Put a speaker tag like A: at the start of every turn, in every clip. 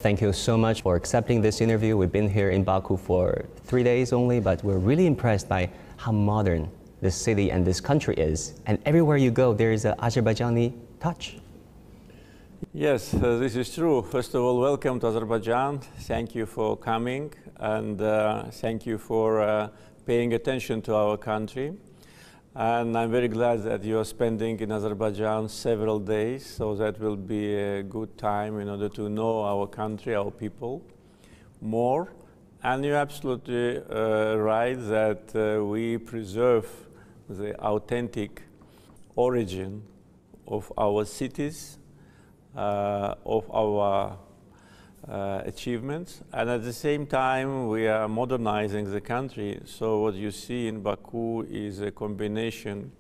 A: Thank you so much for accepting this interview. We've been here in Baku for 3 days only, but we're really impressed by how modern this city and this country is. And everywhere you go, there is an Azerbaijani touch.
B: Yes, this is true. First of all, welcome to Azerbaijan. Thank you for coming, and thank you for paying attention to our country. And I'm very glad that you are spending in Azerbaijan several days, so that will be a good time in order to know our country, our people more. And you're absolutely right that we preserve the authentic origin of our cities, of our achievements, and at the same time we are modernizing the country. So what you see in Baku is a combination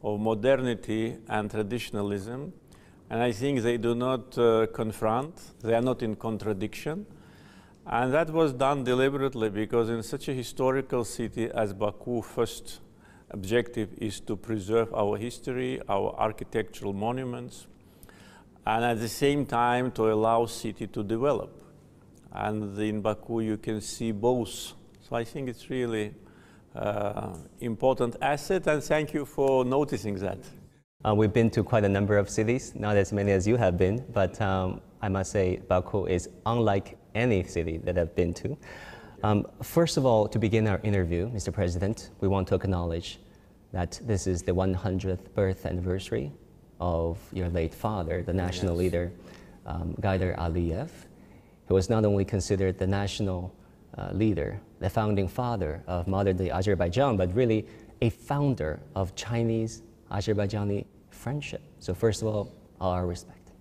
B: of modernity and traditionalism, and I think they do not confront, they are not in contradiction. And that was done deliberately because in such a historical city as Baku, first objective is to preserve our history, our architectural monuments, and at the same time to allow city to develop. And in Baku you can see both. So I think it's really important asset, and thank you for noticing that.
A: We've been to quite a number of cities, not as many as you have been, but I must say Baku is unlike any city that I've been to. First of all, to begin our interview, Mr. President, we want to acknowledge that this is the 100th birth anniversary of your late father, the national leader, Gaidar Əliyev, who was not only considered the national leader, the founding father of modern-day Azerbaijan, but really a founder of Chinese-Azerbaijani friendship. So first of all our respect.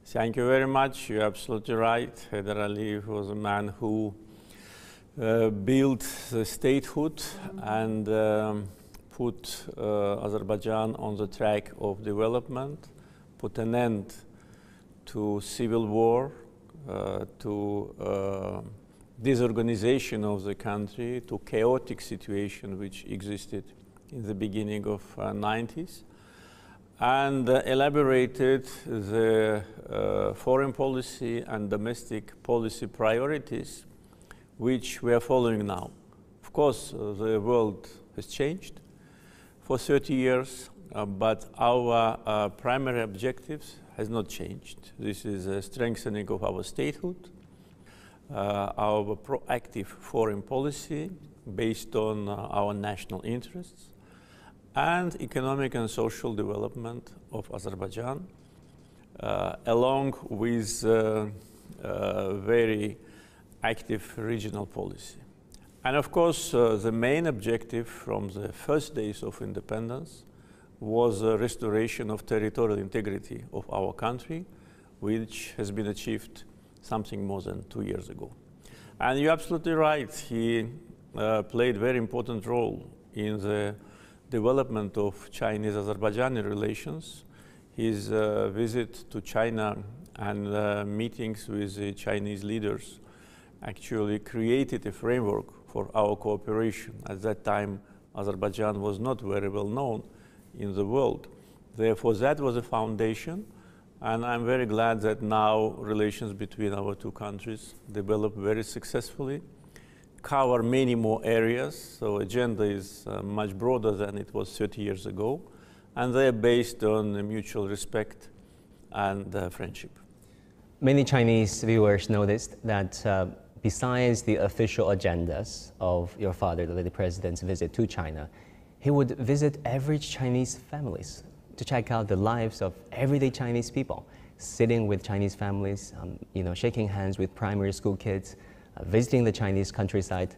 B: Thank you very much. You're absolutely right. Gaidar Əliyev was a man who built the statehood and put Azerbaijan on the track of development, put an end to civil war, to disorganization of the country, to chaotic situation which existed in the beginning of 90s, and elaborated the foreign policy and domestic policy priorities which we are following now. Of course, the world has changed for 30 years, but our primary objectives has not changed. This is a strengthening of our statehood, our proactive foreign policy based on our national interests, and economic and social development of Azerbaijan, along with very active regional policy. And of course, the main objective from the first days of independence was the restoration of territorial integrity of our country, which has been achieved something more than 2 years ago. And you're absolutely right, he played a very important role in the development of Chinese-Azerbaijani relations. His visit to China and meetings with the Chinese leaders actually created a framework for our cooperation. At that time, Azerbaijan was not very well known in the world. Therefore, that was a foundation, and I'm very glad that now relations between our two countries develop very successfully, cover many more areas, so agenda is much broader than it was 30 years ago, and they're based on mutual respect and friendship.
A: Many Chinese viewers noticed that besides the official agendas of your father, the president's visit to China, he would visit average Chinese families to check out the lives of everyday Chinese people, sitting with Chinese families, shaking hands with primary school kids, visiting the Chinese countryside.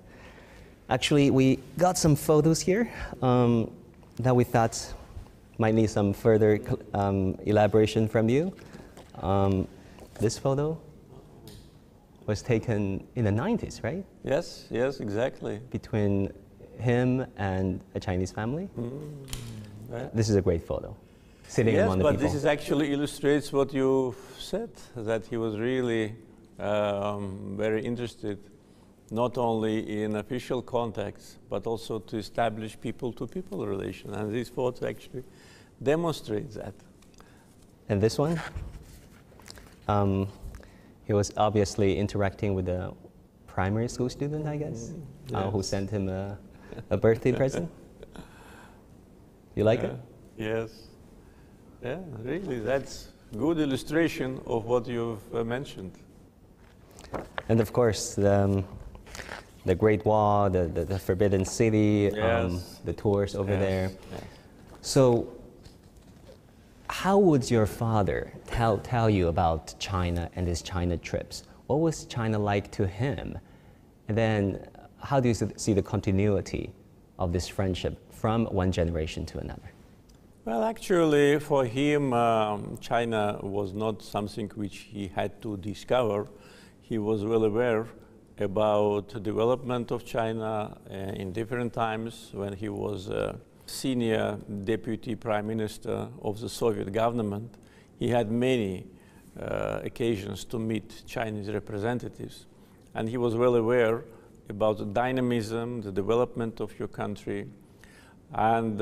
A: Actually, we got some photos here that we thought might need some further elaboration from you. This photo was taken in the 90s, right?
B: Yes, yes, exactly.
A: Between him and a Chinese family.
B: Right.
A: This is a great photo. Sitting among the people.
B: Yes, but this is actually illustrates what you said, that he was really very interested not only in official contacts, but also to establish people-to-people relation. And this photo actually demonstrates that.
A: And this one? He was obviously interacting with a primary school student, I guess,
B: Yes.
A: who sent him a birthday present. You like it?
B: Yes. Yeah, really, that's good illustration of what you've mentioned.
A: And of course, the Great Wall, the Forbidden City,
B: Yes.
A: the tours over
B: Yes,
A: there.
B: yes.
A: So, how would your father tell you about China and his China trips? What was China like to him? And then, how do you see the continuity of this friendship from one generation to another?
B: Well, actually, for him, China was not something which he had to discover. He was well aware about the development of China in different times. When he was senior deputy prime minister of the Soviet government, he had many occasions to meet Chinese representatives. And he was well aware about the dynamism, the development of your country. And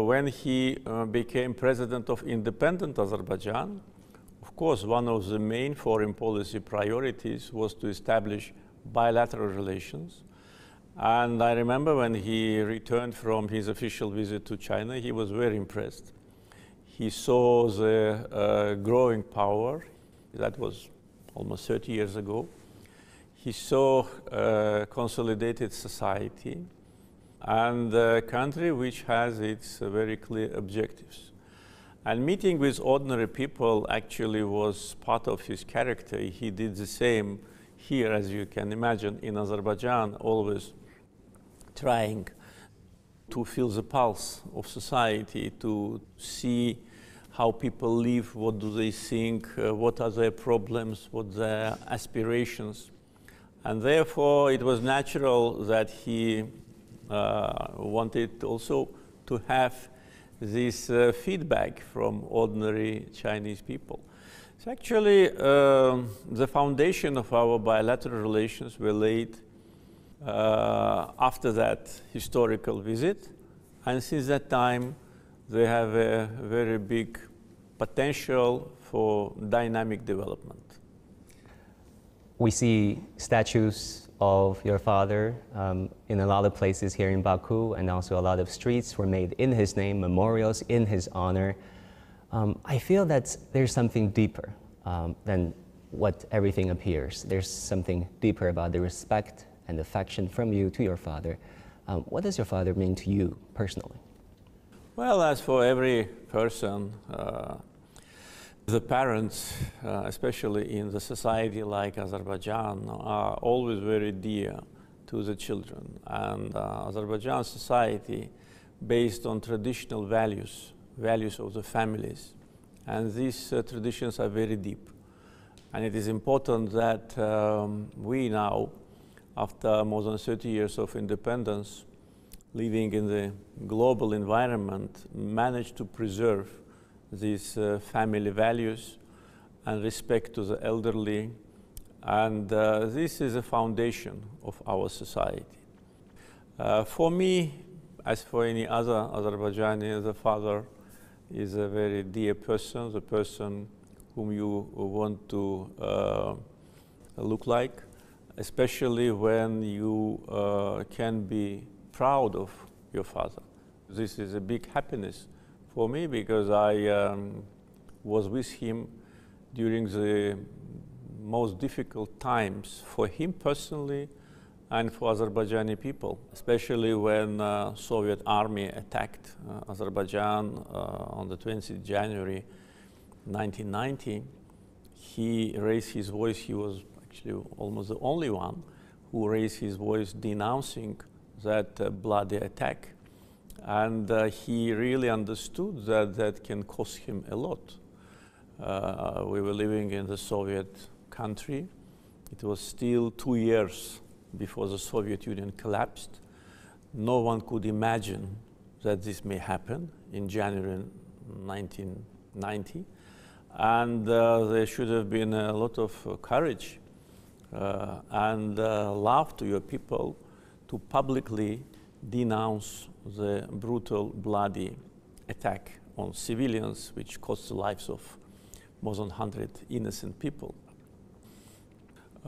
B: when he became president of independent Azerbaijan, of course, one of the main foreign policy priorities was to establish bilateral relations. And I remember when he returned from his official visit to China, he was very impressed. He saw the growing power. That was almost 30 years ago. He saw a consolidated society and a country which has its very clear objectives. And meeting with ordinary people actually was part of his character. He did the same here, as you can imagine, in Azerbaijan, always trying to feel the pulse of society, to see how people live, what do they think, what are their problems, what their aspirations. And therefore, it was natural that he wanted also to have this feedback from ordinary Chinese people. So actually, the foundation of our bilateral relations were laid after that historical visit. And since that time, they have a very big potential for dynamic development.
A: We see statues of your father in a lot of places here in Baku, and also a lot of streets were made in his name, memorials in his honor. I feel that there's something deeper than what everything appears. There's something deeper about the respect and affection from you to your father. What does your father mean to you personally?
B: Well, as for every person, the parents, especially in the society like Azerbaijan, are always very dear to the children. And Azerbaijan society, based on traditional values of the families, and these traditions are very deep. And it is important that we now, after more than 30 years of independence, living in the global environment, manage to preserve these family values and respect to the elderly. And this is a foundation of our society. For me, as for any other Azerbaijani, the father is a very dear person, the person whom you want to look like, especially when you can be proud of your father. This is a big happiness for me because I was with him during the most difficult times for him personally and for Azerbaijani people, especially when Soviet army attacked Azerbaijan on the 20th January 1990. He raised his voice. He was actually almost the only one who raised his voice denouncing that bloody attack. And he really understood that that can cost him a lot. We were living in the Soviet country. It was still 2 years before the Soviet Union collapsed. No one could imagine that this may happen in January 1990. And there should have been a lot of courage and love to your people to publicly denounce the brutal, bloody attack on civilians, which cost the lives of more than 100 innocent people.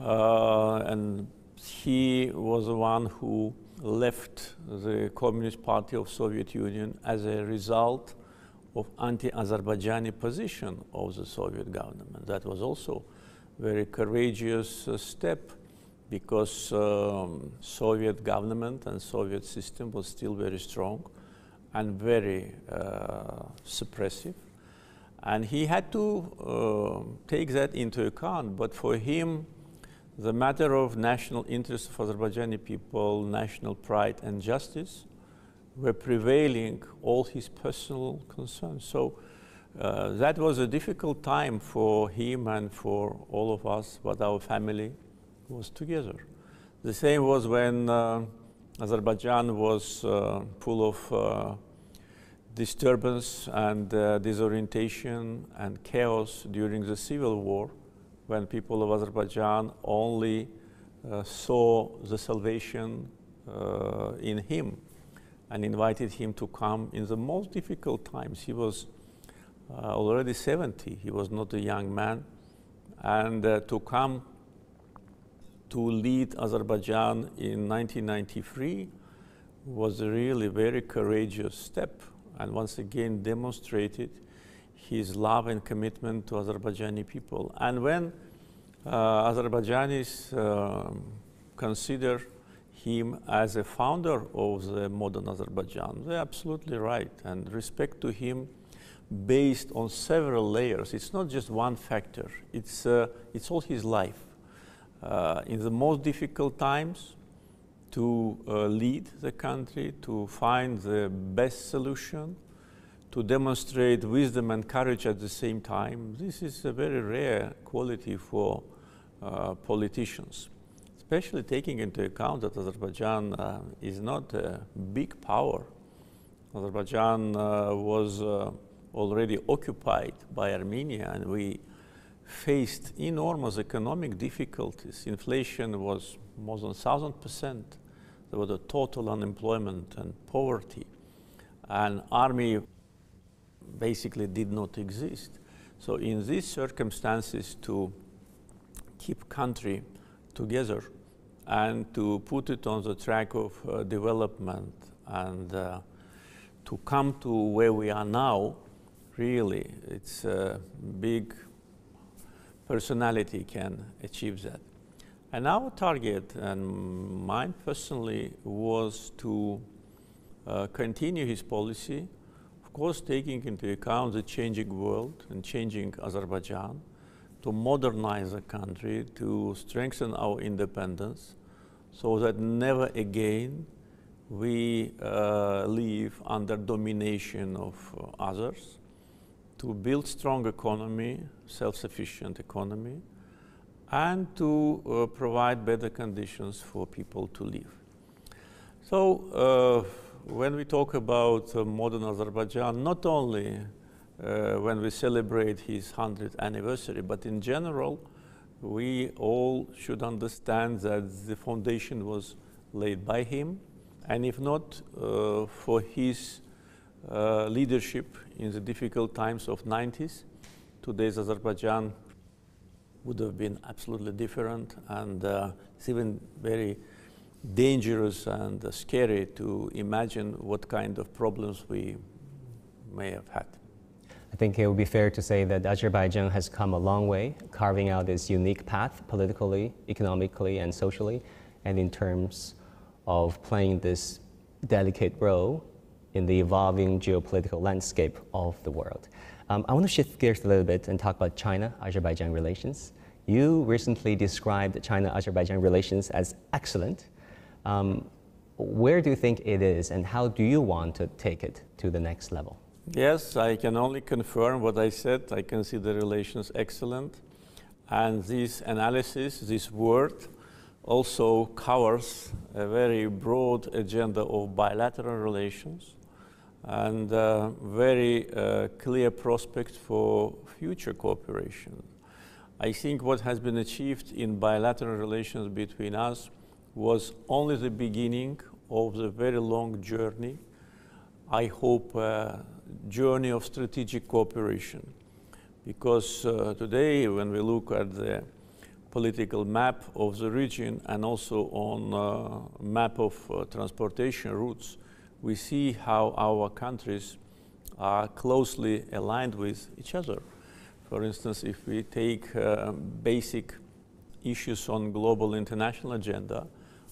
B: and he was the one who left the Communist Party of Soviet Union as a result of anti-Azerbaijani position of the Soviet government. That was also a very courageous step, because Soviet government and Soviet system was still very strong and very suppressive. And he had to take that into account. But for him, the matter of national interest of Azerbaijani people, national pride and justice were prevailing all his personal concerns. So that was a difficult time for him and for all of us, but our family was together. The same was when Azerbaijan was full of disturbance and disorientation and chaos during the civil war, when people of Azerbaijan only saw the salvation in him and invited him to come in the most difficult times. He was already 70, he was not a young man, and to come to lead Azerbaijan in 1993 was a really very courageous step, and once again demonstrated his love and commitment to Azerbaijani people. And when Azerbaijanis consider him as a founder of the modern Azerbaijan, they're absolutely right, and respect to him based on several layers. It's not just one factor, it's all his life. In the most difficult times, to lead the country, to find the best solution, to demonstrate wisdom and courage at the same time. This is a very rare quality for politicians, especially taking into account that Azerbaijan is not a big power. Azerbaijan was already occupied by Armenia, and we faced enormous economic difficulties. Inflation was more than 1,000%. There was a total unemployment and poverty. And army basically did not exist. So in these circumstances, to keep country together and to put it on the track of development and to come to where we are now, really, it's a big personality can achieve that. And our target, and mine personally, was to continue his policy, of course taking into account the changing world and changing Azerbaijan, to modernize the country, to strengthen our independence, so that never again we live under domination of others, to build strong economy, self-sufficient economy, and to provide better conditions for people to live. So when we talk about modern Azerbaijan, not only when we celebrate his 100th anniversary, but in general, we all should understand that the foundation was laid by him, and if not for his leadership in the difficult times of 90s, today's Azerbaijan would have been absolutely different, and it's even very dangerous and scary to imagine what kind of problems we may have had.
A: I think it would be fair to say that Azerbaijan has come a long way, carving out its unique path politically, economically, and socially, and in terms of playing this delicate role in the evolving geopolitical landscape of the world. I want to shift gears a little bit and talk about China-Azerbaijan relations. You recently described China-Azerbaijan relations as excellent. Where do you think it is, and how do you want to take it to the next level?
B: Yes, I can only confirm what I said. I consider relations excellent. And this analysis, this word, also covers a very broad agenda of bilateral relations and very clear prospects for future cooperation. I think what has been achieved in bilateral relations between us was only the beginning of the very long journey, I hope journey of strategic cooperation. Because today, when we look at the political map of the region and also on map of transportation routes, we see how our countries are closely aligned with each other. For instance, if we take basic issues on global international agenda,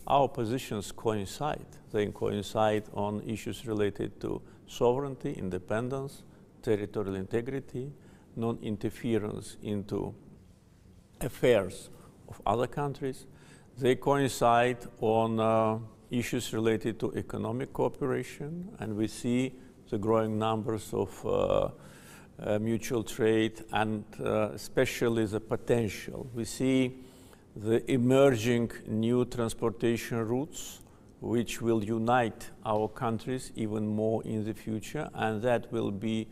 B: our positions coincide. They coincide on issues related to sovereignty, independence, territorial integrity, non-interference into affairs of other countries. They coincide on issues related to economic cooperation, and we see the growing numbers of mutual trade and especially the potential. We see the emerging new transportation routes which will unite our countries even more in the future, and that will be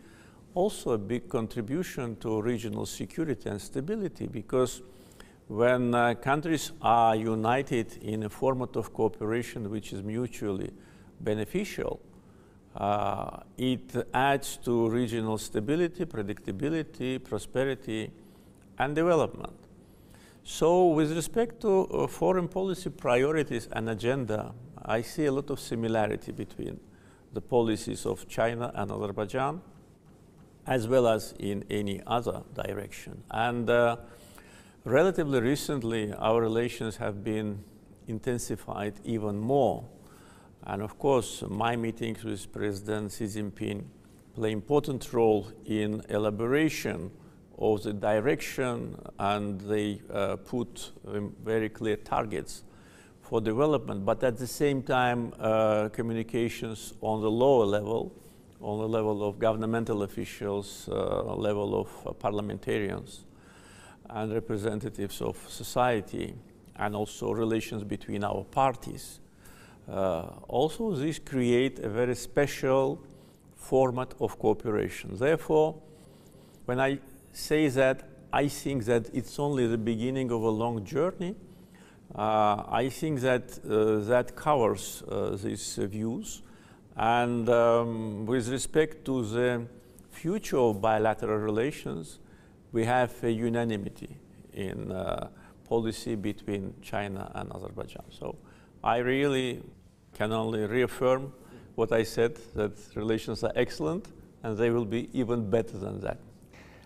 B: also a big contribution to regional security and stability, because when countries are united in a format of cooperation which is mutually beneficial, it adds to regional stability, predictability, prosperity, and development. So with respect to foreign policy priorities and agenda, I see a lot of similarity between the policies of China and Azerbaijan, as well as in any other direction. And relatively recently, our relations have been intensified even more. And of course, my meetings with President Xi Jinping play an important role in elaboration of the direction, and they put very clear targets for development. But at the same time, communications on the lower level, on the level of governmental officials, level of parliamentarians and representatives of society, and also relations between our parties. Also, this creates a very special format of cooperation. Therefore, when I say that, I think that it's only the beginning of a long journey. I think that that covers these views. And with respect to the future of bilateral relations, we have a unanimity in policy between China and Azerbaijan. So I really can only reaffirm what I said, that relations are excellent, and they will be even better than that.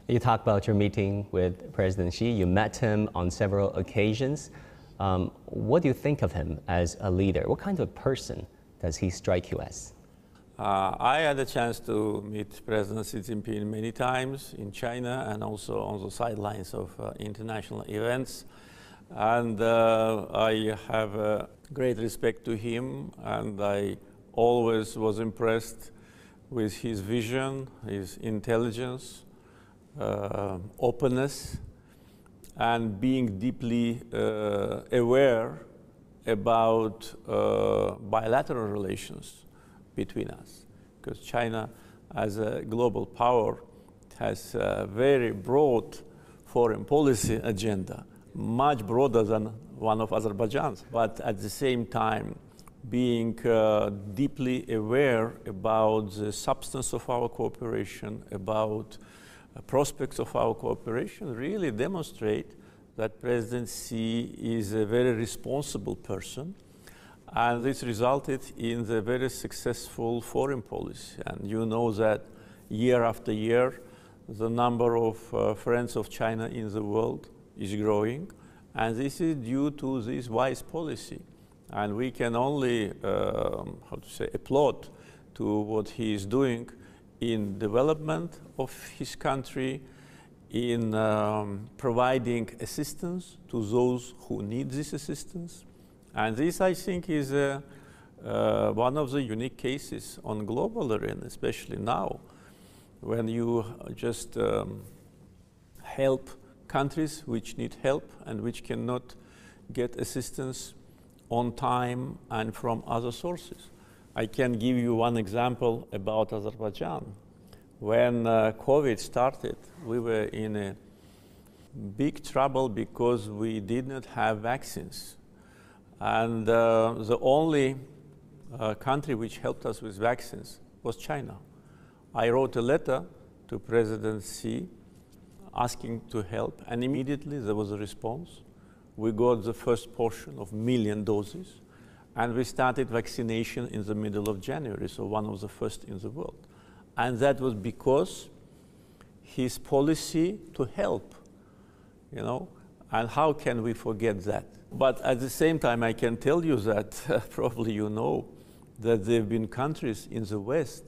A: You talked about your meeting with President Xi. You met him on several occasions. What do you think of him as a leader? What kind of person does he strike you as?
B: I had a chance to meet President Xi Jinping many times in China and also on the sidelines of international events. And I have great respect to him, and I always was impressed with his vision, his intelligence, openness, and being deeply aware about bilateral relations between us. Because China, as a global power, has a very broad foreign policy agenda, much broader than one of Azerbaijan's, but at the same time being deeply aware about the substance of our cooperation, about prospects of our cooperation, really demonstrate that President Xi is a very responsible person, and this resulted in the very successful foreign policy. And you know that year after year, the number of friends of China in the world is growing, and this is due to this wise policy. And we can only, applaud to what he is doing in development of his country, in providing assistance to those who need this assistance. And this, I think, is one of the unique cases on global arena, especially now, when you just help countries which need help and which cannot get assistance on time and from other sources. I can give you one example about Azerbaijan. When COVID started, we were in a big trouble because we did not have vaccines. And the only country which helped us with vaccines was China. I wrote a letter to President Xi asking to help, and immediately there was a response. we got the first portion of 1 million doses, and we started vaccination in the middle of January, so one of the first in the world. And that was because his policy to help, you know, and how can we forget that? But at the same time, I can tell you that, probably you know, that there have been countries in the West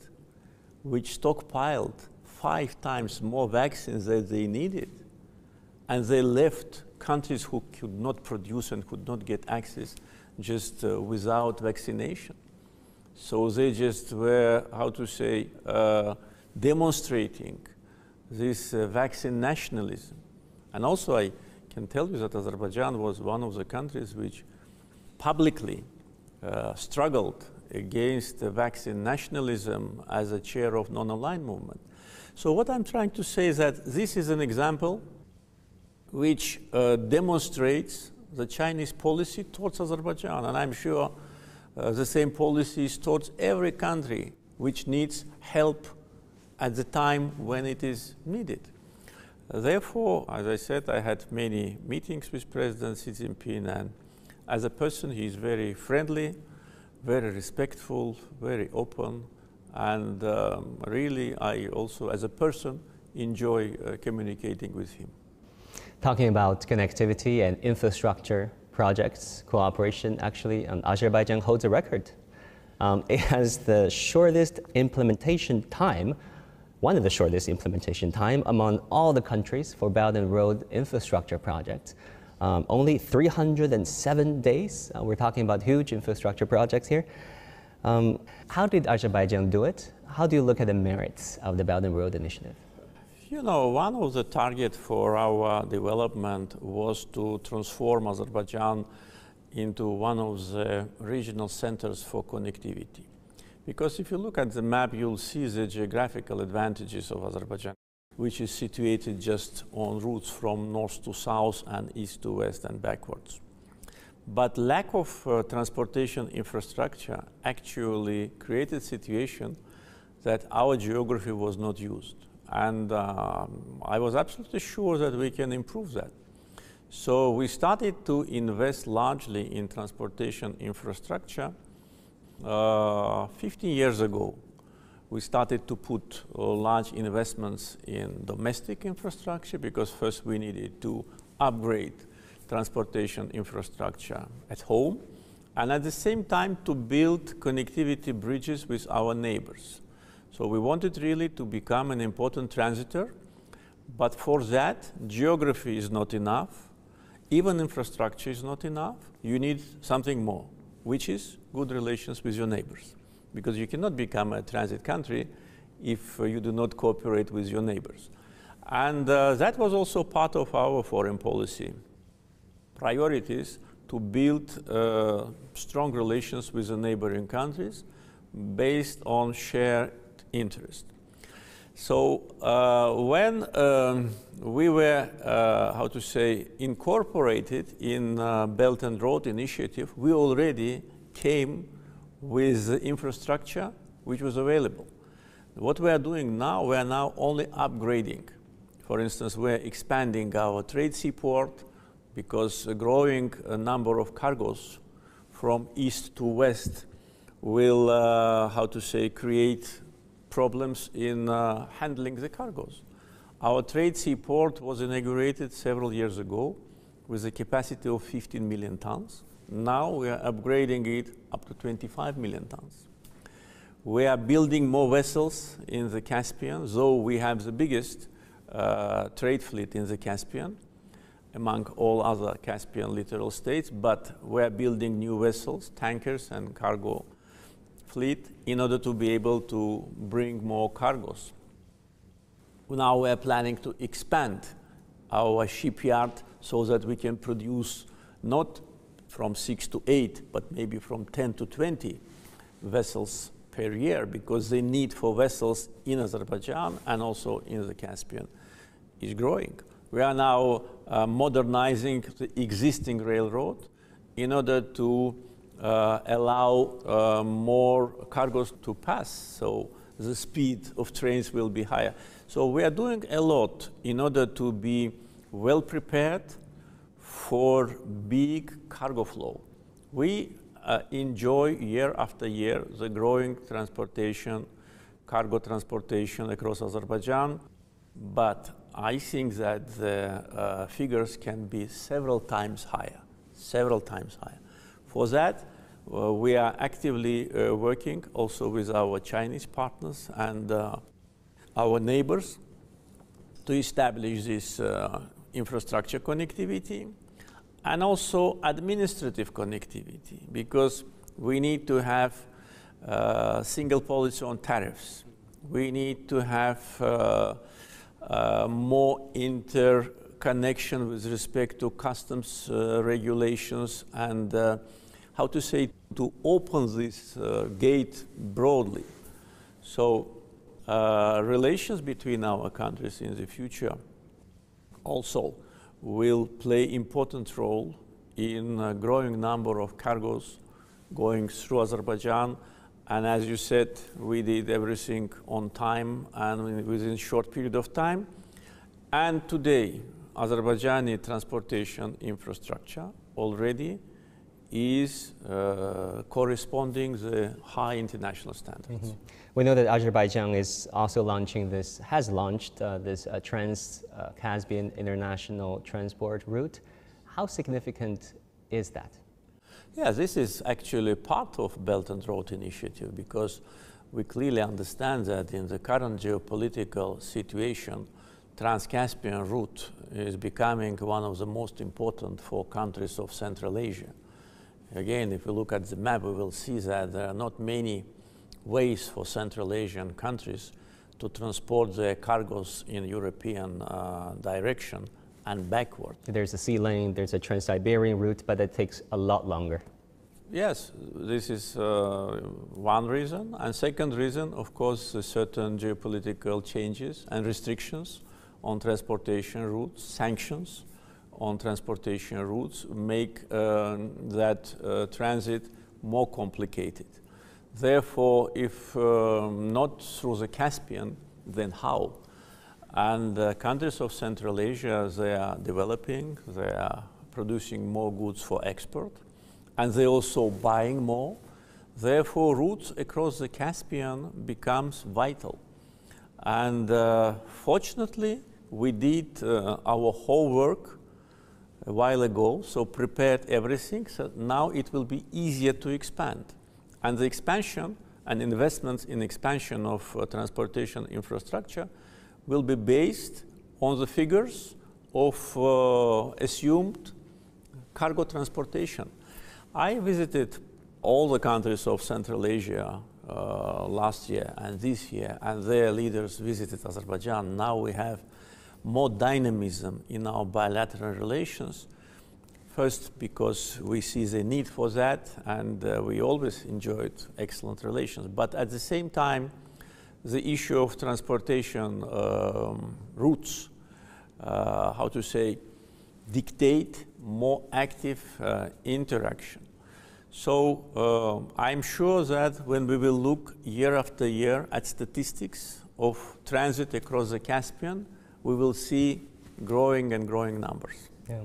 B: which stockpiled 5 times more vaccines than they needed. And they left countries who could not produce and could not get access just without vaccination. So they just were, how to say, demonstrating this vaccine nationalism. And also I can tell you that Azerbaijan was one of the countries which publicly struggled against vaccine nationalism as a chair of non-aligned movement. So what I'm trying to say is that this is an example which demonstrates the Chinese policy towards Azerbaijan. And I'm sure the same policy is towards every country which needs help at the time when it is needed. Therefore, as I said, I had many meetings with President Xi Jinping, and as a person, he is very friendly, very respectful, very open, and really, I also, as a person, enjoy communicating with him.
A: Talking about connectivity and infrastructure projects, cooperation, actually, Azerbaijan holds a record. It has the shortest implementation time, one of the shortest implementation time among all the countries for Belt and Road infrastructure projects. Only 307 days. We're talking about huge infrastructure projects here. How did Azerbaijan do it? How do you look at the merits of the Belt and Road initiative?
B: You know, one of the targets for our development was to transform Azerbaijan into one of the regional centers for connectivity. Because if you look at the map, you'll see the geographical advantages of Azerbaijan, which is situated just on routes from north to south and east to west and backwards. But lack of transportation infrastructure actually created a situation that our geography was not used. And I was absolutely sure that we can improve that. So we started to invest largely in transportation infrastructure 15 years ago. We started to put large investments in domestic infrastructure because first we needed to upgrade transportation infrastructure at home, and at the same time to build connectivity bridges with our neighbors. So we wanted really to become an important transitor, but for that, geography is not enough, even infrastructure is not enough. You need something more, which is good relations with your neighbors, because you cannot become a transit country if you do not cooperate with your neighbors. And that was also part of our foreign policy priorities, to build strong relations with the neighboring countries based on shared interest. So when we were, how to say, incorporated in Belt and Road Initiative, we already came with the infrastructure which was available. What we are doing now, we are now only upgrading. For instance, we're expanding our trade seaport because a growing number of cargoes from east to west will, how to say, create problems in handling the cargoes. Our trade seaport was inaugurated several years ago with a capacity of 15 million tons. Now we are upgrading it up to 25 million tons. We are building more vessels in the Caspian, though we have the biggest trade fleet in the Caspian among all other Caspian littoral states, but we are building new vessels, tankers and cargo fleet in order to be able to bring more cargoes. Now we are planning to expand our shipyard so that we can produce not from 6 to 8, but maybe from 10 to 20 vessels per year, because the need for vessels in Azerbaijan and also in the Caspian is growing. We are now modernizing the existing railroad in order to allow more cargoes to pass, so the speed of trains will be higher. So we are doing a lot in order to be well prepared for big cargo flow. We enjoy year after year the growing transportation, cargo transportation across Azerbaijan, but I think that the figures can be several times higher. For that, we are actively working also with our Chinese partners and our neighbors to establish this infrastructure connectivity and also administrative connectivity, because we need to have single policy on tariffs. We need to have more interconnection with respect to customs regulations and how to say, to open this gate broadly. So relations between our countries in the future also will play important role in a growing number of cargoes going through Azerbaijan. And as you said, we did everything on time and within a short period of time. And today, Azerbaijani transportation infrastructure already is corresponding the high international standards.
A: We know that Azerbaijan is also launching this, has launched this Trans-Caspian International Transport Route. How significant is that?
B: Yeah, this is actually part of Belt and Road Initiative, because we clearly understand that in the current geopolitical situation, Trans-Caspian route is becoming one of the most important for countries of Central Asia. Again, if we look at the map, we will see that there are not many ways for Central Asian countries to transport their cargoes in European direction and backward.
A: There's a sea lane, there's a Trans-Siberian route, but it takes a lot longer.
B: Yes, this is one reason. And second reason, of course, certain geopolitical changes and restrictions on transportation routes, sanctions on transportation routes make that transit more complicated. Therefore, if not through the Caspian, then how? And the countries of Central Asia, they are developing, they are producing more goods for export, and they're also buying more. Therefore, routes across the Caspian becomes vital. And fortunately, we did our homework a while ago, so prepared everything, so now it will be easier to expand. And the expansion and investments in expansion of transportation infrastructure will be based on the figures of assumed cargo transportation. I visited all the countries of Central Asia last year and this year, and their leaders visited Azerbaijan. Now we have more dynamism in our bilateral relations. First, because we see the need for that, and we always enjoyed excellent relations. But at the same time, the issue of transportation routes, how to say, dictate more active interaction. So I'm sure that when we will look year after year at statistics of transit across the Caspian, we will see growing and growing numbers.
A: Yeah.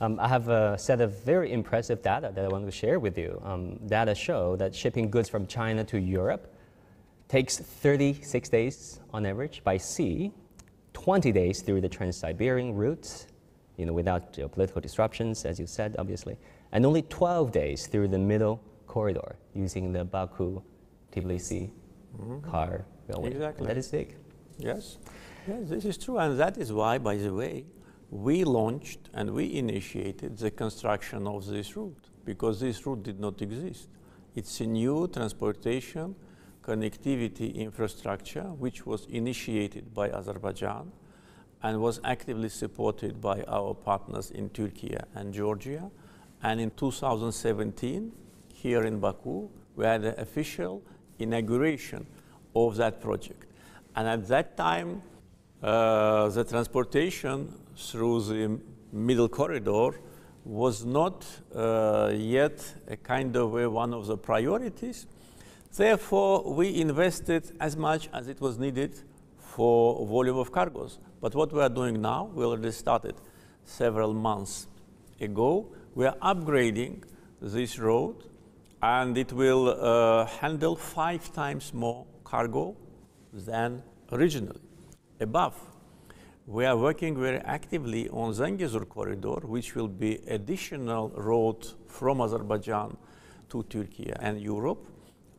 A: I have a set of very impressive data that I want to share with you. Data show that shipping goods from China to Europe takes 36 days on average by sea, 20 days through the Trans-Siberian route, without geopolitical disruptions, as you said, obviously, and only 12 days through the middle corridor using the Baku-Tbilisi car railway.
B: Exactly.
A: And that is big.
B: Yes. Yes, this is true, and that is why, by the way, we launched and we initiated the construction of this route, because this route did not exist. It's a new transportation connectivity infrastructure which was initiated by Azerbaijan and was actively supported by our partners in Turkey and Georgia. And in 2017, here in Baku, we had the official inauguration of that project. And at that time, the transportation through the middle corridor was not yet a kind of one of the priorities. Therefore, we invested as much as it was needed for volume of cargoes. But what we are doing now, we already started several months ago. We are upgrading this road, and it will handle 5 times more cargo than originally. Above, we are working very actively on Zangezur corridor, which will be additional road from Azerbaijan to Turkey and Europe.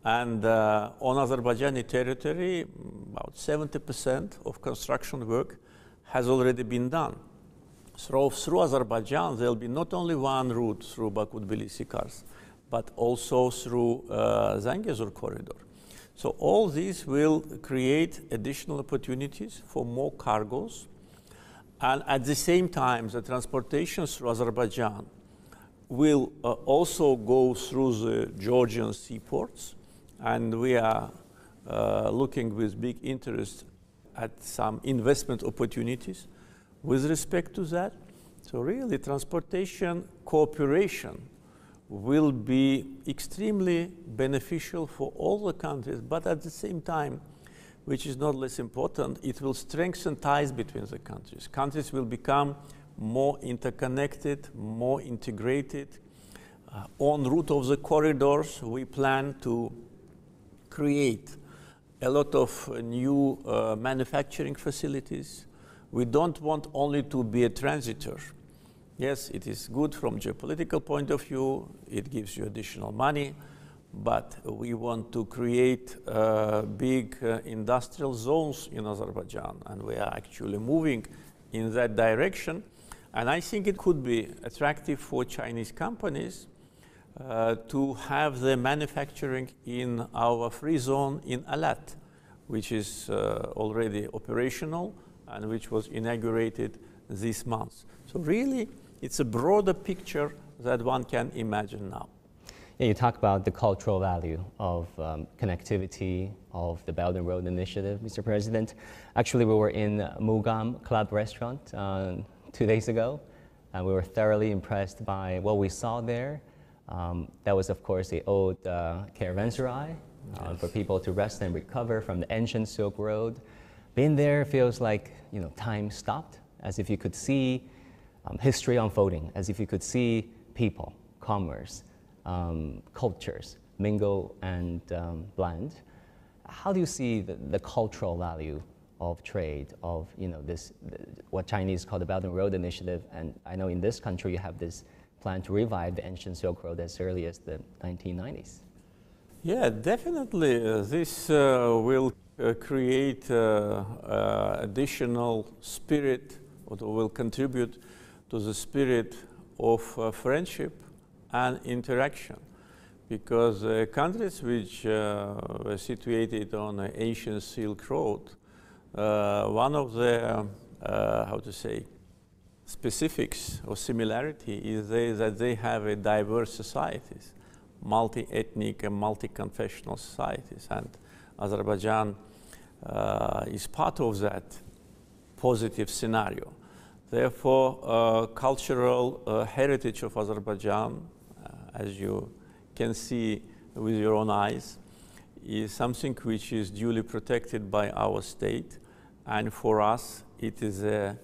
B: And on Azerbaijani territory, about 70% of construction work has already been done. So through Azerbaijan, there will be not only one route through Baku-Tbilisi-Kars, but also through Zangezur corridor. So all these will create additional opportunities for more cargoes. And at the same time, the transportation through Azerbaijan will also go through the Georgian seaports. And we are looking with big interest at some investment opportunities with respect to that. So really, transportation cooperation will be extremely beneficial for all the countries, but at the same time, which is not less important, it will strengthen ties between the countries. Countries will become more interconnected, more integrated. En route of the corridors, we plan to create a lot of new manufacturing facilities. We don't want only to be a transitor. Yes, it is good from geopolitical point of view, it gives you additional money, but we want to create big industrial zones in Azerbaijan, and we are actually moving in that direction. And I think it could be attractive for Chinese companies to have the manufacturing in our free zone in Alat, which is already operational and which was inaugurated this month. So really, it's a broader picture that one can imagine now.
A: Yeah, you talk about the cultural value of connectivity of the Belt and Road Initiative, Mr. President. Actually, we were in Mugam Club restaurant 2 days ago, and we were thoroughly impressed by what we saw there. That was, of course, the old caravanserai for people to rest and recover from the ancient Silk Road. Being there feels like, you know, time stopped, as if you could see history unfolding, as if you could see people, commerce, cultures mingle and blend. How do you see the cultural value of trade, of, you know, this, what Chinese call the Belt and Road Initiative? And I know in this country you have this plan to revive the ancient Silk Road as early as the 1990s.
B: Yeah, definitely. This will create additional spirit, or will contribute to the spirit of friendship and interaction, because countries which were situated on the ancient Silk Road, one of the, how to say, specifics or similarity is that they have a diverse societies, multi-ethnic and multi-confessional societies, and Azerbaijan is part of that positive scenario. Therefore, cultural heritage of Azerbaijan, as you can see with your own eyes, is something which is duly protected by our state, and for us it is an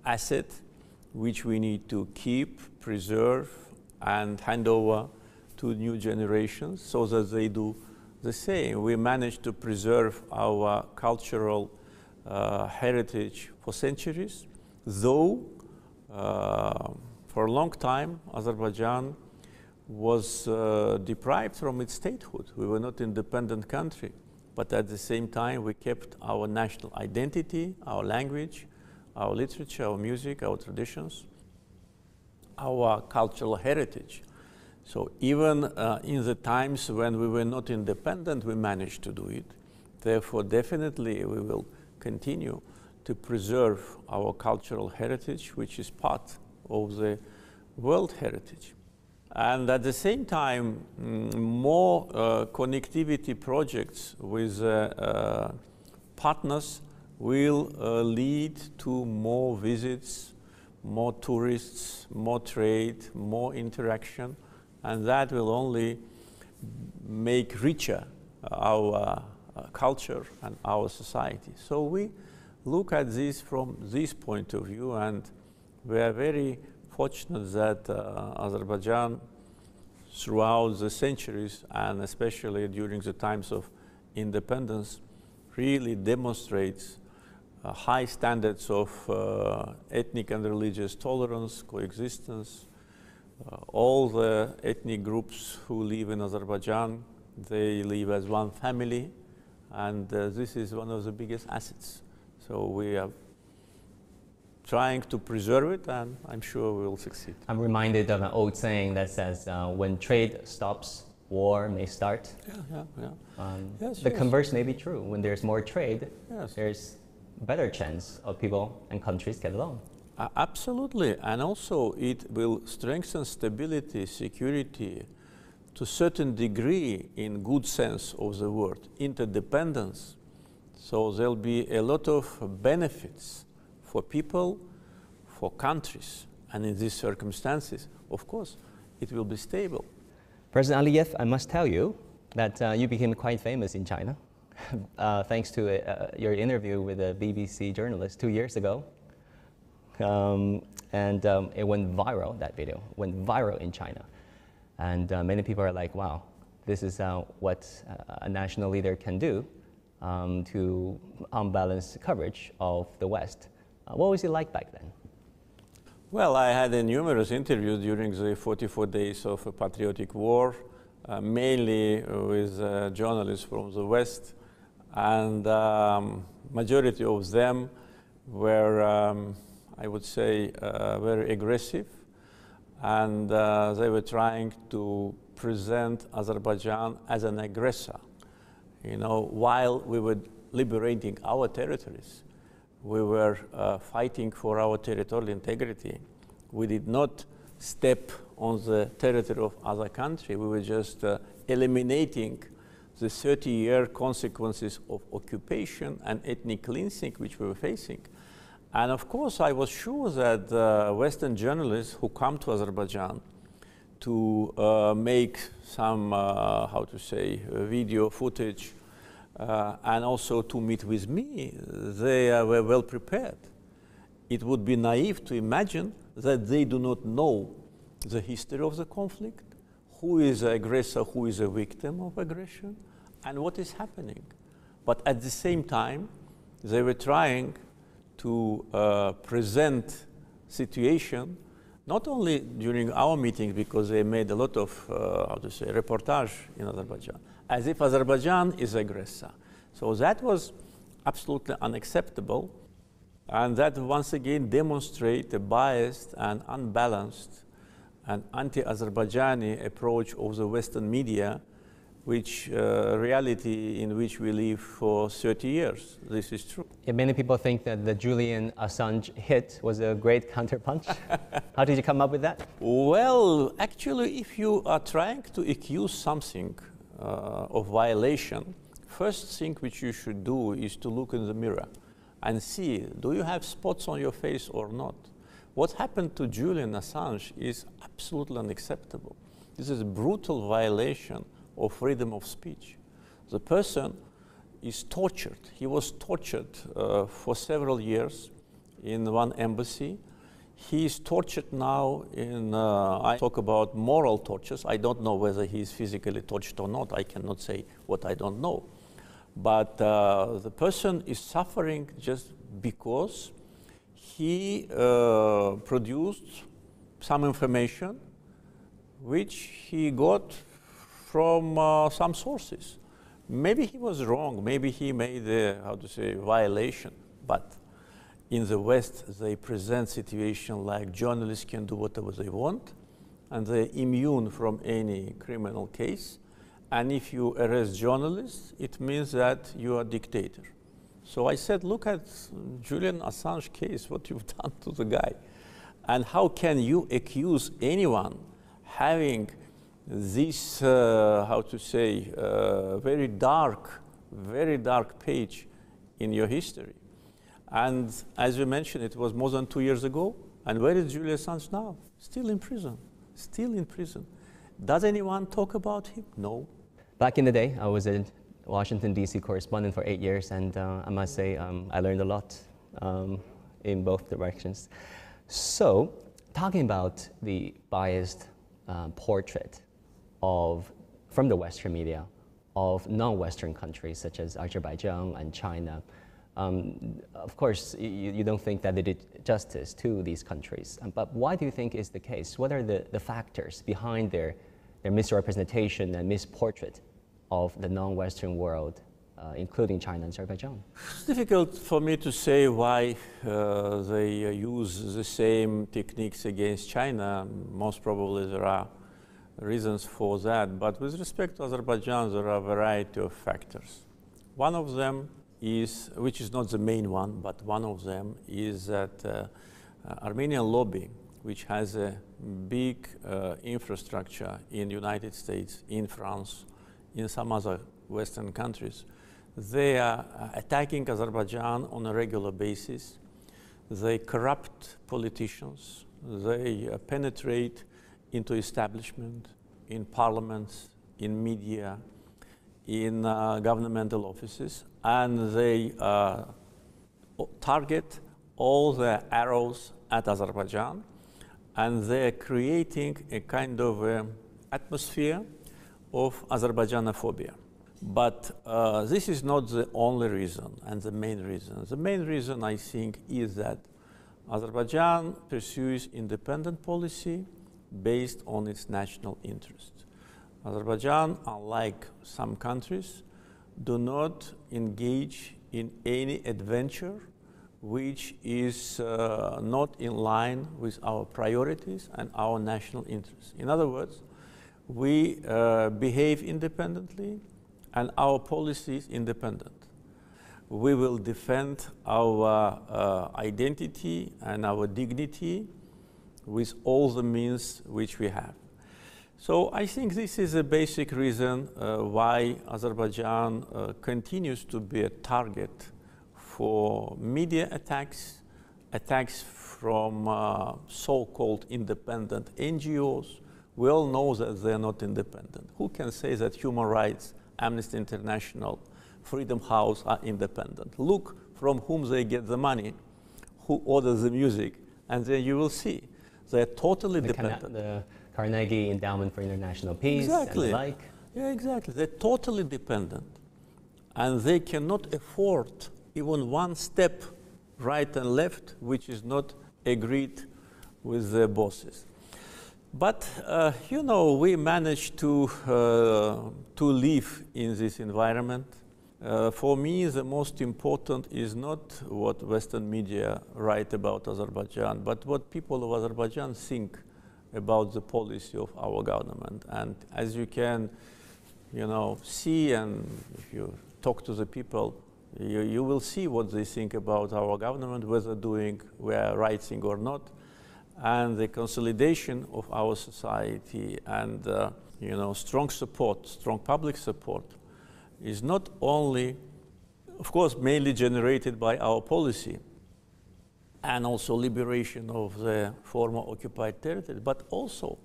B: asset which we need to keep, preserve, and hand over to new generations so that they do the same. We managed to preserve our cultural heritage for centuries, though for a long time Azerbaijan was deprived from its statehood. We were not an independent country, but at the same time we kept our national identity, our language, our literature, our music, our traditions, our cultural heritage. So even in the times when we were not independent, we managed to do it. Therefore, definitely we will continue to preserve our cultural heritage, which is part of the world heritage. And at the same time, more connectivity projects with partners will lead to more visits, more tourists, more trade, more interaction, and that will only make richer our culture and our society. So we look at this from this point of view, and we are very fortunate that Azerbaijan, throughout the centuries, and especially during the times of independence, really demonstrates high standards of ethnic and religious tolerance, coexistence. All the ethnic groups who live in Azerbaijan, they live as one family, and this is one of the biggest assets. So we are trying to preserve it, and I'm sure we will succeed.
A: I'm reminded of an old saying that says, when trade stops, war may start.
B: Yes,
A: the converse may be true. When there's more trade,
B: yes,
A: there's better chance of people and countries get along.
B: Absolutely, and also it will strengthen stability, security, to a certain degree, in good sense of the word, interdependence. So there'll be a lot of benefits for people, for countries, and in these circumstances, of course, it will be stable.
A: President Əliyev, I must tell you that you became quite famous in China, thanks to your interview with a BBC journalist 2 years ago. It went viral, that video, went viral in China. And many people are like, wow, this is what a national leader can do to unbalance coverage of the West. What was it like back then?
B: Well, I had numerous interviews during the 44 days of a patriotic war, mainly with journalists from the West, and majority of them were, I would say, very aggressive, and they were trying to present Azerbaijan as an aggressor. You know, while we were liberating our territories, we were fighting for our territorial integrity. We did not step on the territory of other country. We were just eliminating the 30-year consequences of occupation and ethnic cleansing which we were facing. And of course, I was sure that Western journalists who come to Azerbaijan to make some, how to say, video footage, and also to meet with me, they were well prepared. It would be naive to imagine that they do not know the history of the conflict, who is the aggressor, who is a victim of aggression, and what is happening. But at the same time, they were trying to present situation, not only during our meetings, because they made a lot of, how to say, reportage in Azerbaijan, as if Azerbaijan is aggressor. So that was absolutely unacceptable, and that once again demonstrates a biased and unbalanced and anti-Azerbaijani approach of the Western media, which reality in which we live for 30 years. This is true.
A: Yeah, many people think that the Julian Assange hit was a great counterpunch. How did you come up with that?
B: Well, actually, if you are trying to accuse something of violation, first thing which you should do is to look in the mirror and see, do you have spots on your face or not? What happened to Julian Assange is absolutely unacceptable. This is a brutal violation of freedom of speech. The person is tortured. He was tortured for several years in one embassy. He is tortured now in, I talk about moral tortures. I don't know whether he is physically tortured or not. I cannot say what I don't know. But the person is suffering just because he produced some information which he got from some sources. Maybe he was wrong, maybe he made a, how to say, violation, but in the West they present situation like journalists can do whatever they want and they're immune from any criminal case, and if you arrest journalists, it means that you are a dictator. So I said, look at Julian Assange case, what you've done to the guy, and how can you accuse anyone having this, how to say, very dark page in your history. And as you mentioned, it was more than 2 years ago. And where is Julian Assange now? Still in prison, still in prison. Does anyone talk about him? No.
A: Back in the day, I was a Washington, D.C. correspondent for 8 years, and I must say I learned a lot in both directions. So, talking about the biased portrait from the Western media of non-Western countries such as Azerbaijan and China. Of course, you don't think that they did justice to these countries, but why do you think is the case? What are the factors behind their misrepresentation and misportrait of the non-Western world, including China and Azerbaijan?
B: It's difficult for me to say why they use the same techniques against China. Most probably there are reasons for that, but with respect to Azerbaijan, there are a variety of factors. One of them is, which is not the main one, but one of them is that Armenian lobby, which has a big infrastructure in the United States, in France, in some other Western countries, they are attacking Azerbaijan on a regular basis. They corrupt politicians. They penetrate into establishment, in parliaments, in media, in governmental offices, and they target all the arrows at Azerbaijan, and they're creating a kind of atmosphere of Azerbaijanophobia. But this is not the only reason and the main reason. The main reason, I think, is that Azerbaijan pursues independent policy based on its national interest. Azerbaijan, unlike some countries, do not engage in any adventure which is not in line with our priorities and our national interests. In other words, we behave independently and our policy is independent. We will defend our identity and our dignity with all the means which we have. So I think this is a basic reason why Azerbaijan continues to be a target for media attacks, attacks from so-called independent NGOs. We all know that they are not independent. Who can say that human rights, Amnesty International, Freedom House are independent? Look from whom they get the money, who orders the music, and then you will see. They're totally dependent.
A: The Carnegie Endowment for International Peace
B: exactly.
A: And the like.
B: Yeah, exactly. They're totally dependent. And they cannot afford even one step right and left, which is not agreed with their bosses. But, you know, we managed to live in this environment. For me, the most important is not what Western media write about Azerbaijan, but what people of Azerbaijan think about the policy of our government. And as you can, you know, see, and if you talk to the people, you will see what they think about our government, whether we are right thing or not. And the consolidation of our society and, you know, strong support, strong public support is not only, of course, mainly generated by our policy and also liberation of the former occupied territory, but also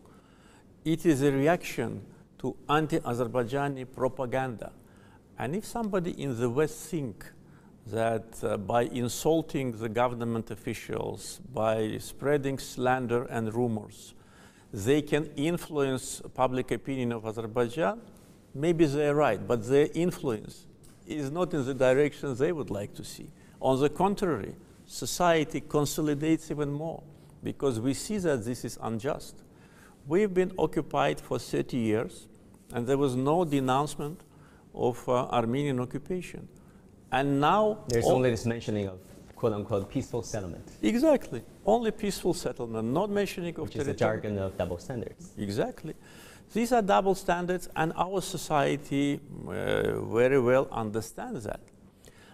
B: it is a reaction to anti-Azerbaijani propaganda. And if somebody in the West think that by insulting the government officials, by spreading slander and rumors, they can influence public opinion of Azerbaijan, maybe they're right, but their influence is not in the direction they would like to see. On the contrary, society consolidates even more because we see that this is unjust. We've been occupied for 30 years and there was no denouncement of Armenian occupation. And now
A: there's only this mentioning of quote-unquote peaceful settlement.
B: Exactly, only peaceful settlement, not mentioning of
A: which is the jargon of double standards.
B: Exactly. These are double standards, and our society very well understands that.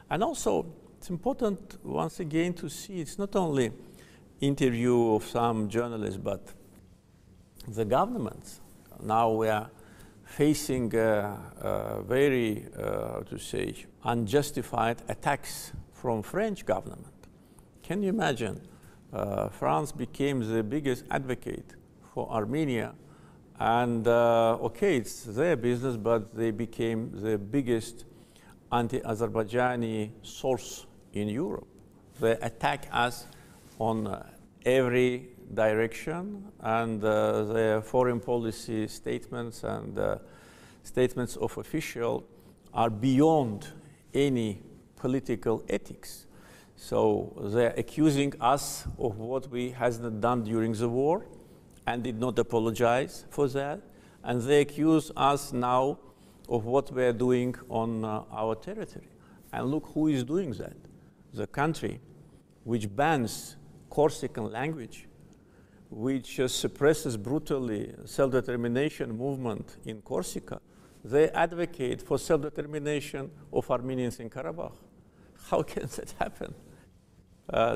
B: And also, it's important once again to see it's not only interview of some journalists, but the governments. Now we are facing very, how to say, unjustified attacks from French government. Can you imagine? France became the biggest advocate for Armenia, and okay, it's their business, but they became the biggest anti-Azerbaijani source in Europe. They attack us on every direction, and their foreign policy statements and statements of officials are beyond any political ethics. So they're accusing us of what we hasn't done during the war and did not apologize for that. And they accuse us now of what we're doing on our territory. And look who is doing that. The country which bans Corsican language, which suppresses brutally self-determination movement in Corsica, they advocate for self-determination of Armenians in Karabakh. How can that happen?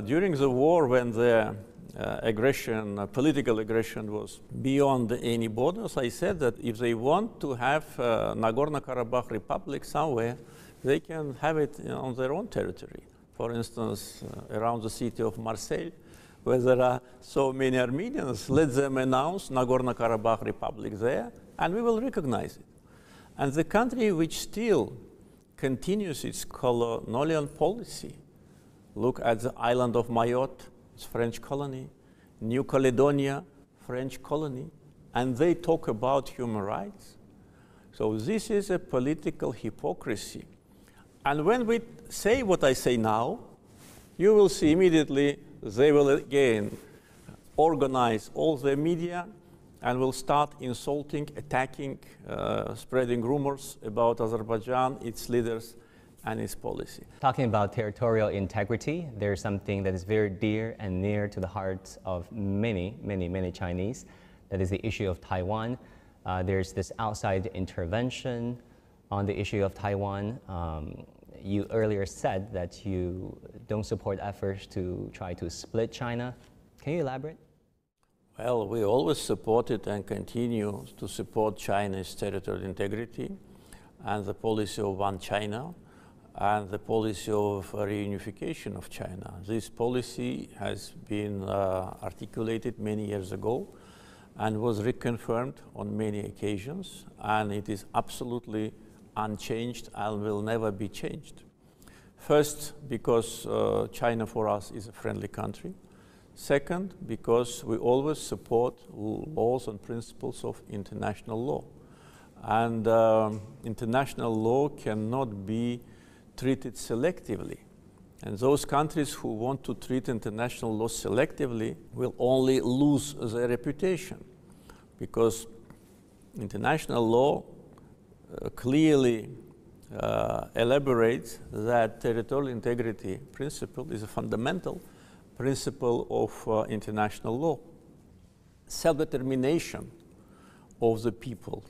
B: During the war, when the aggression, political aggression was beyond any borders, I said that if they want to have Nagorno-Karabakh Republic somewhere, they can have it on their own territory. For instance, around the city of Marseille, where there are so many Armenians, let them announce Nagorno-Karabakh Republic there, and we will recognize it. And the country which still continues its colonial policy, look at the island of Mayotte, it's French colony, New Caledonia, French colony, and they talk about human rights. So this is a political hypocrisy. And when we say what I say now, you will see immediately they will again organize all the media and will start insulting, attacking, spreading rumors about Azerbaijan, its leaders, and its policy.
A: Talking about territorial integrity, there's something that is very dear and near to the hearts of many, many, many Chinese. That is the issue of Taiwan. There's this outside intervention on the issue of Taiwan. You earlier said that you don't support efforts to try to split China. Can you elaborate?
B: Well, we always supported and continue to support China's territorial integrity and the policy of one China and the policy of reunification of China. This policy has been articulated many years ago and was reconfirmed on many occasions, and it is absolutely unchanged and will never be changed. First, because China for us is a friendly country. Second, because we always support laws and principles of international law. And international law cannot be treated selectively. And those countries who want to treat international law selectively will only lose their reputation, because international law clearly elaborates that territorial integrity principle is a fundamental principle of international law. Self-determination of the people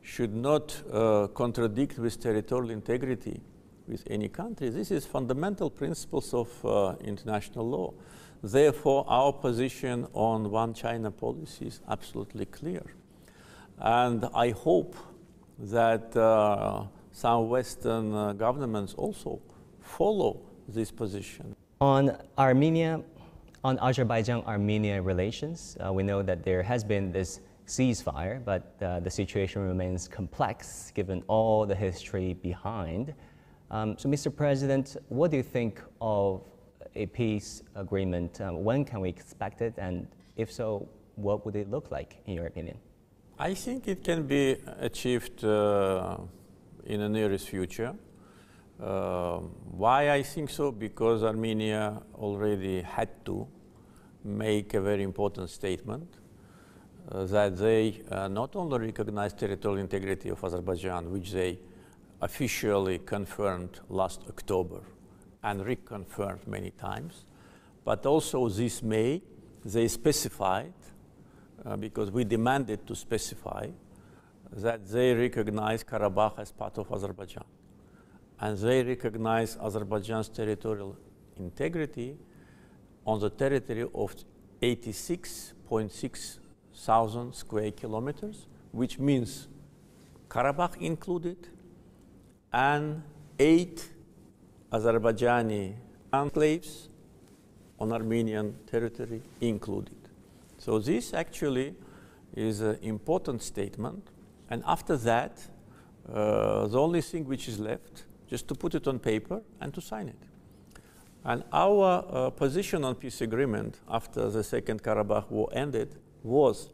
B: should not contradict with territorial integrity with any country. This is fundamental principles of international law. Therefore, our position on one China policy is absolutely clear. And I hope that some Western governments also follow this position.
A: On Azerbaijan-Armenia relations, we know that there has been this ceasefire, but the situation remains complex given all the history behind. So, Mr. President, what do you think of a peace agreement? When can we expect it? And if so, what would it look like, in your opinion?
B: I think it can be achieved in the nearest future. Why I think so? Because Armenia already had to make a very important statement that they not only recognize territorial integrity of Azerbaijan, which they officially confirmed last October and reconfirmed many times, but also this May they specified, because we demanded to specify, that they recognize Karabakh as part of Azerbaijan. And they recognize Azerbaijan's territorial integrity on the territory of 86.6 thousand square kilometers, which means Karabakh included, and 8 Azerbaijani enclaves on Armenian territory included. So this actually is an important statement. And after that, the only thing which is left, just to put it on paper and to sign it. And our position on peace agreement after the Second Karabakh War ended was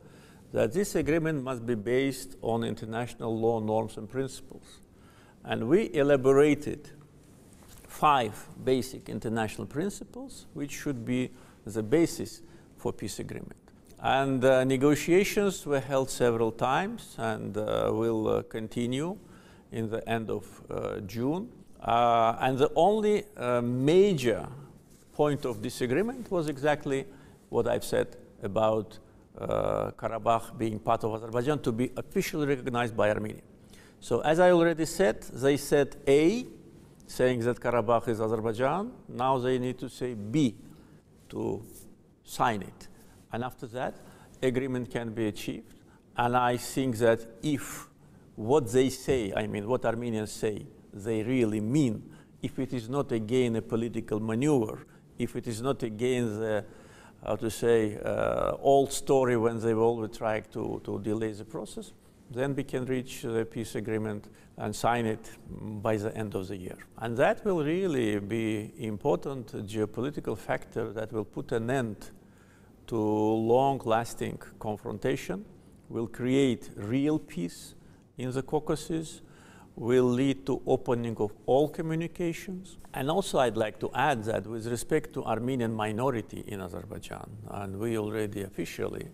B: that this agreement must be based on international law, norms, and principles. And we elaborated 5 basic international principles which should be the basis for peace agreement. And negotiations were held several times and will continue in the end of June. And the only major point of disagreement was exactly what I've said about Karabakh being part of Azerbaijan to be officially recognized by Armenia. So as I already said, they said A, saying that Karabakh is Azerbaijan. Now they need to say B to sign it. And after that, agreement can be achieved. And I think that if what they say, I mean what Armenians say, they really mean, if it is not again a political maneuver, if it is not again the, how to say, old story when they always try to delay the process, then we can reach the peace agreement and sign it by the end of the year. And that will really be important geopolitical factor that will put an end to long-lasting confrontation, will create real peace in the Caucasus, will lead to opening of all communications. And also I'd like to add that with respect to Armenian minority in Azerbaijan, and we already officially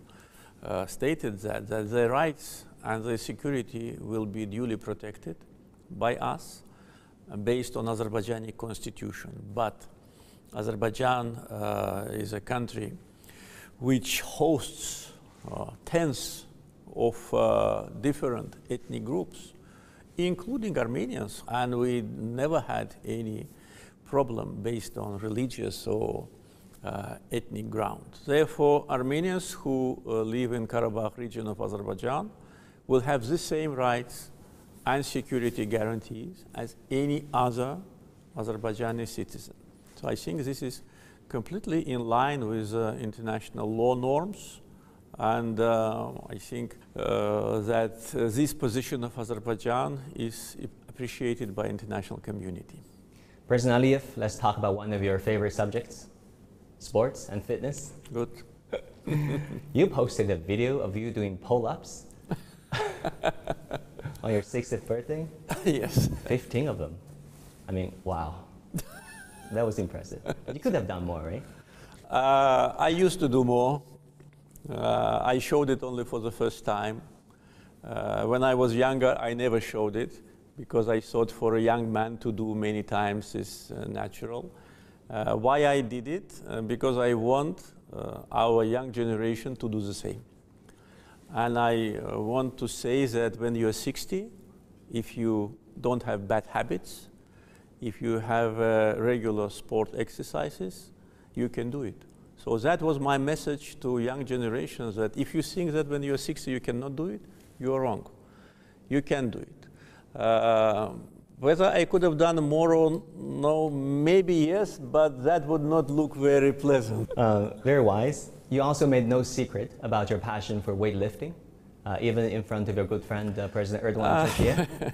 B: stated that their rights and their security will be duly protected by us based on Azerbaijani constitution. But Azerbaijan is a country which hosts tens of different ethnic groups, including Armenians, and we never had any problem based on religious or ethnic grounds. Therefore, Armenians who live in Karabakh region of Azerbaijan will have the same rights and security guarantees as any other Azerbaijani citizen. So I think this is completely in line with international law norms, and I think that this position of Azerbaijan is appreciated by international community.
A: President Əliyev, let's talk about one of your favorite subjects, sports and fitness.
B: Good.
A: You posted a video of you doing pull-ups on your 60th birthday?
B: Yes.
A: 15 of them. I mean, wow. That was impressive. You could have done more, right?
B: I used to do more. I showed it only for the first time. When I was younger, I never showed it because I thought for a young man to do many times is natural. Why I did it? Because I want our young generation to do the same. And I want to say that when you're 60, if you don't have bad habits, if you have regular sport exercises, you can do it. So that was my message to young generations, that if you think that when you're 60 you cannot do it, you're wrong. You can do it. Whether I could have done more or no, maybe yes, but that would not look very pleasant.
A: Very wise. You also made no secret about your passion for weightlifting, even in front of your good friend, President Erdogan of Turkey.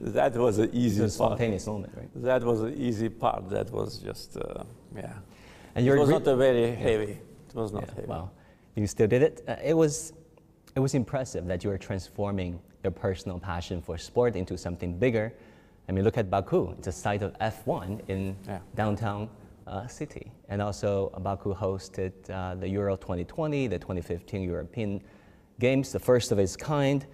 B: That was an easy part.
A: A spontaneous moment, right?
B: That was an easy part. That was just, yeah.
A: And
B: it was not a very heavy. It was not heavy.
A: Well, you still did it. It was impressive that you were transforming your personal passion for sport into something bigger. I mean, look at Baku. It's a site of F1 in downtown city. And also Baku hosted the Euro 2020, the 2015 European Games, the first of its kind.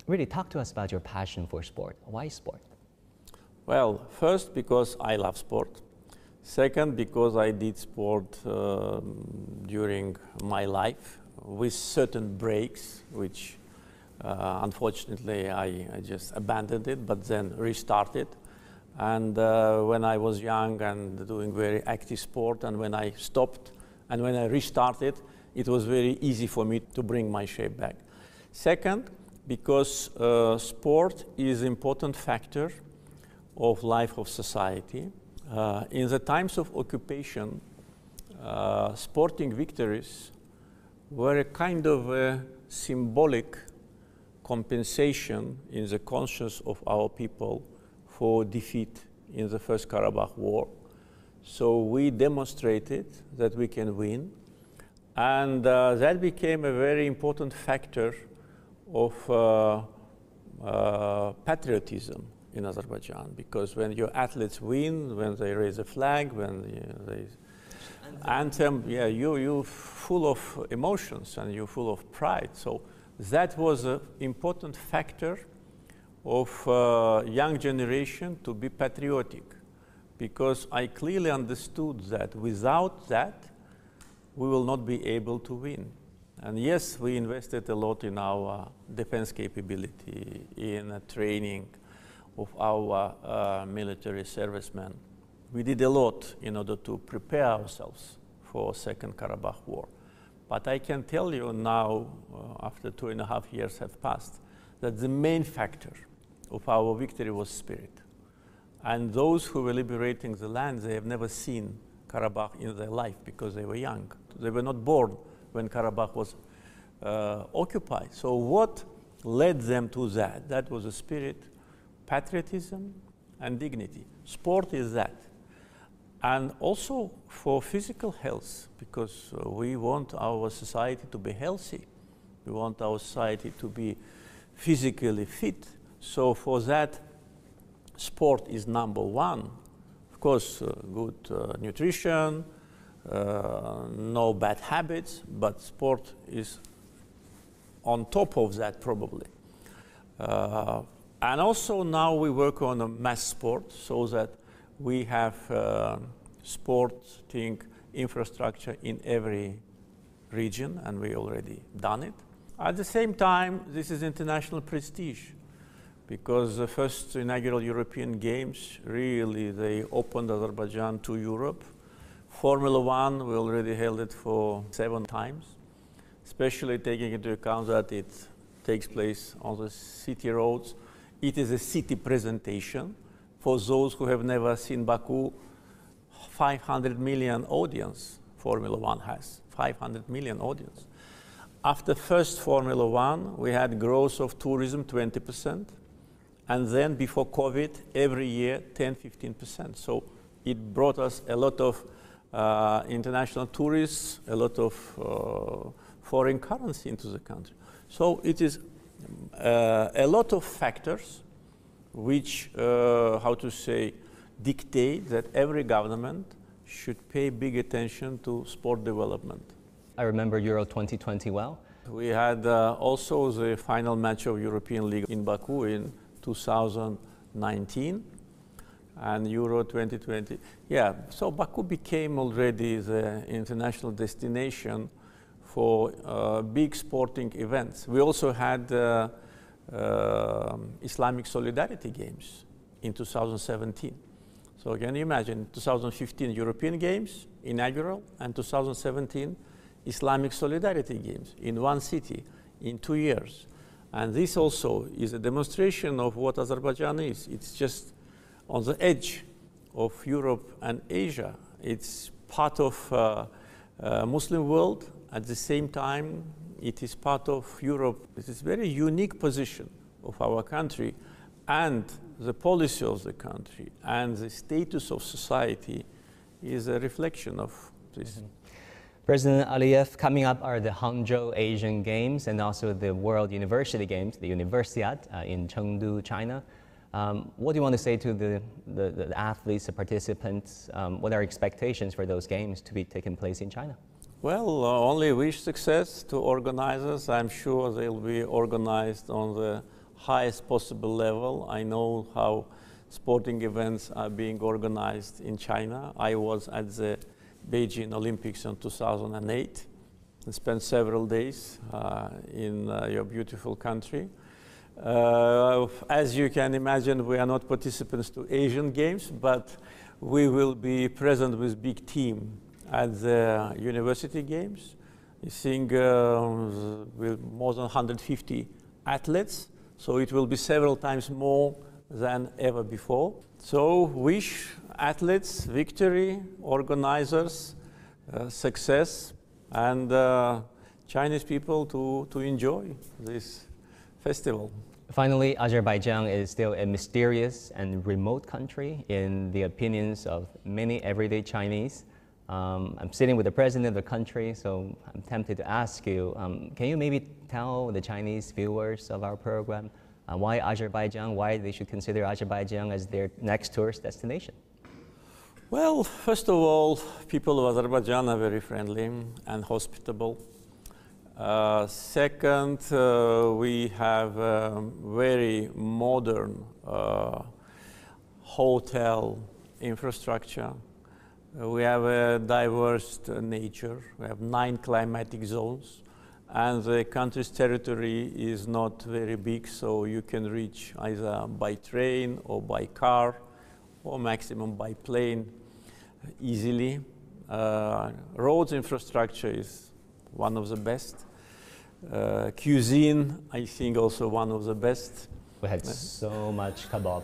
A: Really talk to us about your passion for sport. Why sport?
B: Well, first because I love sport. Second, because I did sport during my life with certain breaks, which unfortunately I just abandoned it, but then restarted. And when I was young and doing very active sport, and when I stopped and when I restarted, it was very easy for me to bring my shape back. Second, because sport is an important factor of life of society. In the times of occupation, sporting victories were a kind of a symbolic compensation in the conscience of our people for defeat in the First Karabakh War. So we demonstrated that we can win. And that became a very important factor of patriotism in Azerbaijan, because when your athletes win, when they raise a flag, when they anthem, yeah, you're full of emotions and you're full of pride. So that was an important factor of young generation to be patriotic, because I clearly understood that without that, we will not be able to win. And yes, we invested a lot in our defense capability, in training of our military servicemen. We did a lot in order to prepare ourselves for Second Karabakh War. But I can tell you now, after 2.5 years have passed, that the main factor of our victory was spirit. And those who were liberating the land, they have never seen Karabakh in their life because they were young. They were not born when Karabakh was occupied. So what led them to that? That was a spirit, patriotism, and dignity. Sport is that. And also for physical health, because we want our society to be healthy. We want our society to be physically fit. So for that, sport is number one. Of course, good nutrition, no bad habits, but sport is on top of that probably. And also now we work on a mass sport so that we have sporting infrastructure in every region, and we already done it. At the same time, this is international prestige, because the first inaugural European Games, really, they opened Azerbaijan to Europe. Formula One, we already held it for 7 times, especially taking into account that it takes place on the city roads. It is a city presentation. For those who have never seen Baku, 500 million audience Formula One has, 500 million audience. After first Formula One, we had growth of tourism 20%. And then before COVID, every year, 10–15%. So it brought us a lot of international tourists, a lot of foreign currency into the country. So it is a lot of factors which, how to say, dictate that every government should pay big attention to sport development.
A: I remember Euro 2020 well.
B: We had also the final match of European League in Baku in 2019 and Euro 2020. Yeah, so Baku became already the international destination for big sporting events. We also had Islamic Solidarity Games in 2017. So can you imagine, 2015 European Games, inaugural, and 2017 Islamic Solidarity Games in one city in 2 years. And this also is a demonstration of what Azerbaijan is. It's just on the edge of Europe and Asia. It's part of Muslim world. At the same time, it is part of Europe. It is a very unique position of our country, and the policy of the country and the status of society is a reflection of this.
A: Mm-hmm. President Əliyev, coming up are the Hangzhou Asian Games and also the World University Games, the Universiad in Chengdu, China. What do you want to say to the athletes, the participants? What are expectations for those games to be taking place in China?
B: Well, only wish success to organizers. I'm sure they'll be organized on the highest possible level. I know how sporting events are being organized in China. I was at the Beijing Olympics in 2008 and spent several days in your beautiful country. As you can imagine, we are not participants to Asian Games, but we will be present with big team at the University Games. I think with more than 150 athletes, so it will be several times more than ever before. So wish athletes victory, organizers success, and Chinese people to enjoy this festival.
A: Finally, Azerbaijan is still a mysterious and remote country in the opinions of many everyday Chinese. I'm sitting with the president of the country, so I'm tempted to ask you, can you maybe tell the Chinese viewers of our program why Azerbaijan, why they should consider Azerbaijan as their next tourist destination?
B: Well, first of all, people of Azerbaijan are very friendly and hospitable. Second, we have very modern hotel infrastructure. We have a diverse nature. We have 9 climatic zones, and the country's territory is not very big, so you can reach either by train or by car, or maximum by plane easily. Roads infrastructure is one of the best. Cuisine, I think, also one of the best.
A: We had so much kebab.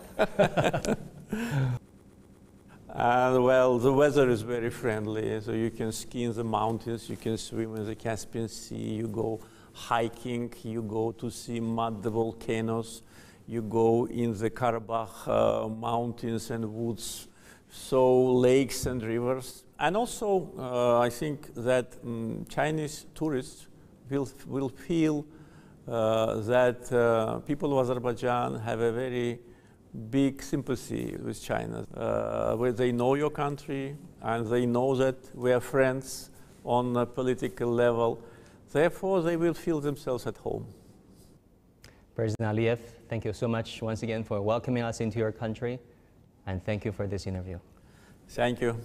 B: And well, the weather is very friendly, so you can ski in the mountains, you can swim in the Caspian Sea, you go hiking, you go to see mud volcanoes, you go in the Karabakh mountains and woods, so lakes and rivers. And also, I think that Chinese tourists will feel that people of Azerbaijan have a very big sympathy with China, where they know your country and they know that we are friends on a political level. Therefore, they will feel themselves at home.
A: President Əliyev, thank you so much once again for welcoming us into your country, and thank you for this interview.
B: Thank you.